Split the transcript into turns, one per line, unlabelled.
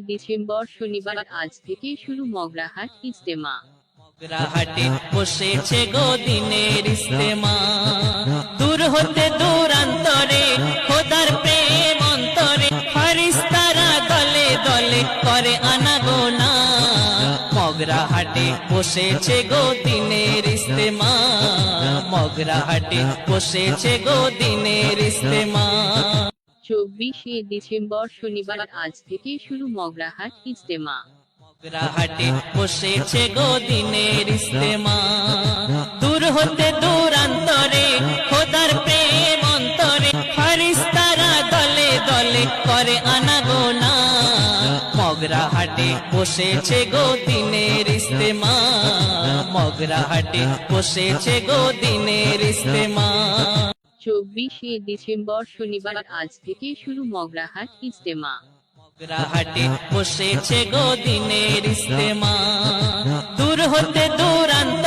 December শনিবার আজ থেকে শুরু মগরাহাট ইজতেমা।
মগরাহাটে বসেছে গো দিনের ইজতেমা, দূর হতে দূরান্তরে খোদার প্রেম অন্তরে, ফারিস্তারা দলে দলে করে আনাগোনা। মগরাহাটে বসেছে গো দিনের ইজতেমা, মগরাহাটে বসেছে গো দিনের ইজতেমা।
ডিসেম্বর শনিবার আজ থেকে শুরু মগরাহাট ইজতেমা।
মগরাহাটে বসেছে গো দিনের ইজতেমা, দূর হতে দূরান্তরে খোদার প্রেম অন্তরে, ফারিস্তারা দলে দলে করে আনাগোনা। মগরাহাটে বসেছে গো দিনের ইজতেমা, মগরাহাটে বসেছে গো দিনের ইজতেমা।
ডিসেম্বর শনিবার আজ থেকে শুরু মগরাহাট ইজতেমা।
মগরাহাটে বসেছে গো দিনের ইজতেমা, দূর হতে দূরান্তরে